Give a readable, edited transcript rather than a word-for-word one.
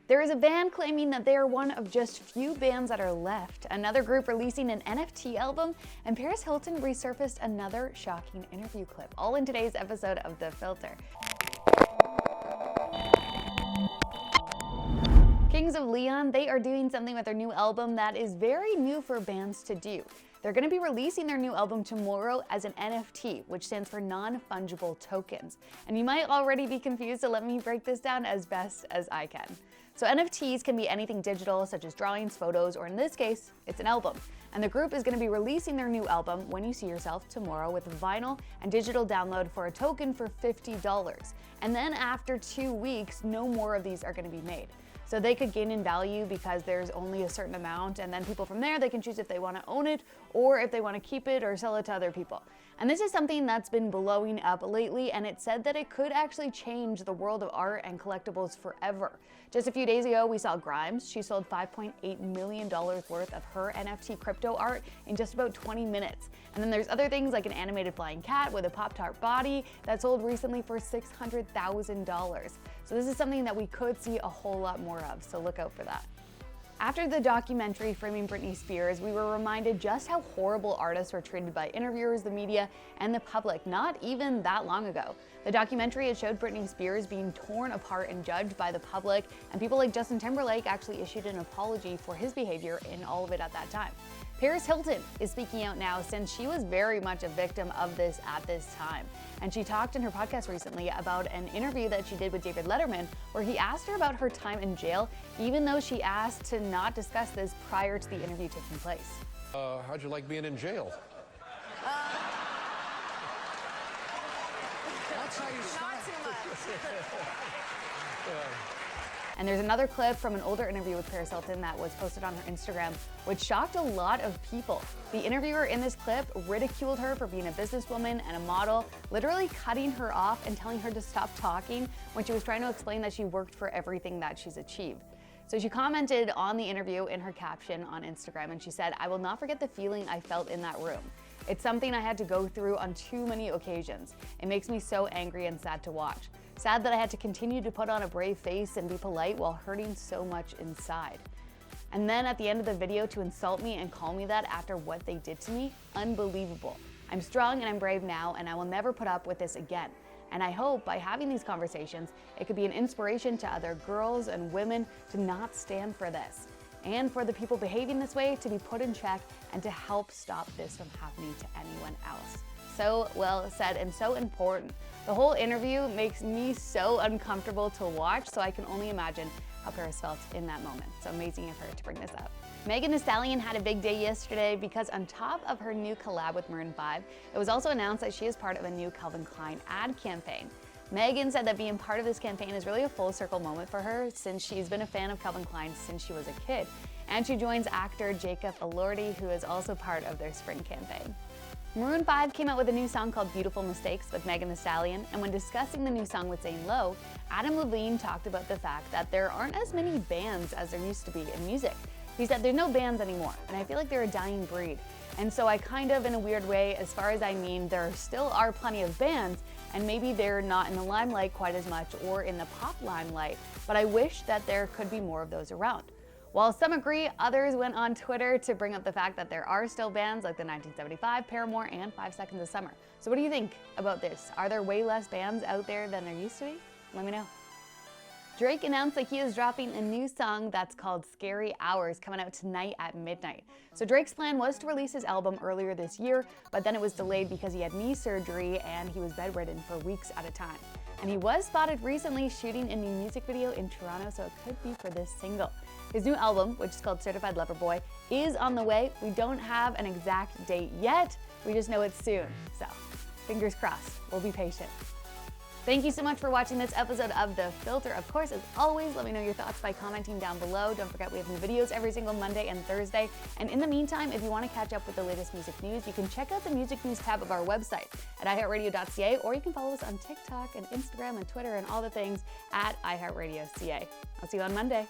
There is a band claiming that they are one of just few bands that are left, another group releasing an NFT album, and Paris Hilton resurfaced another shocking interview clip, all in today's episode of The Filter. Kings of Leon, they are doing something with their new album that is very new for bands to do. They're going to be releasing their new album tomorrow as an NFT, which stands for non-fungible tokens. And you might already be confused, so let me break this down as best as I can. So NFTs can be anything digital, such as drawings, photos, or in this case, it's an album. And the group is going to be releasing their new album, When You See Yourself, tomorrow with vinyl and digital download for a token for $50. And then after 2 weeks, no more of these are going to be made. So they could gain in value because there's only a certain amount, and then people from there, they can choose if they want to own it or if they want to keep it or sell it to other people. And this is something that's been blowing up lately, and it said that it could actually change the world of art and collectibles forever. Just a few days ago, we saw Grimes. She sold $5.8 million worth of her NFT crypto art in just about 20 minutes. And then there's other things like an animated flying cat with a Pop-Tart body that sold recently for $600,000. So this is something that we could see a whole lot more of, so look out for that. After the documentary Framing Britney Spears, we were reminded just how horrible artists were treated by interviewers, the media, and the public not even that long ago. The documentary had showed Britney Spears being torn apart and judged by the public, and people like Justin Timberlake actually issued an apology for his behavior in all of it at that time. Paris Hilton is speaking out now since she was very much a victim of this at this time. And she talked in her podcast recently about an interview that she did with David Letterman where he asked her about her time in jail, even though she asked to not discuss this prior to the interview taking place. How'd you like being in jail? That's how you start. Not too much. And there's another clip from an older interview with Paris Hilton that was posted on her Instagram, which shocked a lot of people. The interviewer in this clip ridiculed her for being a businesswoman and a model, literally cutting her off and telling her to stop talking when she was trying to explain that she worked for everything that she's achieved. So she commented on the interview in her caption on Instagram, and she said, "I will not forget the feeling I felt in that room. It's something I had to go through on too many occasions. It makes me so angry and sad to watch. Sad that I had to continue to put on a brave face and be polite while hurting so much inside. And then at the end of the video to insult me and call me that after what they did to me, unbelievable. I'm strong and I'm brave now, and I will never put up with this again. And I hope by having these conversations, it could be an inspiration to other girls and women to not stand for this, and for the people behaving this way to be put in check and to help stop this from happening to anyone else." So well said and so important. The whole interview makes me so uncomfortable to watch, so I can only imagine how Paris felt in that moment. So amazing of her to bring this up. Megan Thee Stallion had a big day yesterday because on top of her new collab with Maroon 5, it was also announced that she is part of a new Calvin Klein ad campaign. Megan said that being part of this campaign is really a full circle moment for her since she's been a fan of Calvin Klein since she was a kid. And she joins actor Jacob Elordi, who is also part of their spring campaign. Maroon 5 came out with a new song called Beautiful Mistakes with Megan Thee Stallion, and when discussing the new song with Zane Lowe, Levine talked about the fact that there aren't as many bands as there used to be in music. He said there's no bands anymore, and I feel like they're a dying breed. And so I kind of, in a weird way, as far as I mean, there still are plenty of bands, and maybe they're not in the limelight quite as much or in the pop limelight, but I wish that there could be more of those around. While some agree, others went on Twitter to bring up the fact that there are still bands like the 1975, Paramore, and 5 Seconds of Summer. So what do you think about this? Are there way less bands out there than there used to be? Let me know. Drake announced that he is dropping a new song that's called Scary Hours, coming out tonight at midnight. So Drake's plan was to release his album earlier this year, but then it was delayed because he had knee surgery and he was bedridden for weeks at a time. And he was spotted recently shooting a new music video in Toronto, so it could be for this single. His new album, which is called Certified Lover Boy, is on the way. We don't have an exact date yet, we just know it's soon. So, fingers crossed, we'll be patient. Thank you so much for watching this episode of The Filter. Of course, as always, let me know your thoughts by commenting down below. Don't forget we have new videos every single Monday and Thursday. And in the meantime, if you want to catch up with the latest music news, you can check out the music news tab of our website at iHeartRadio.ca, or you can follow us on TikTok and Instagram and Twitter and all the things at iHeartRadio.ca. I'll see you on Monday.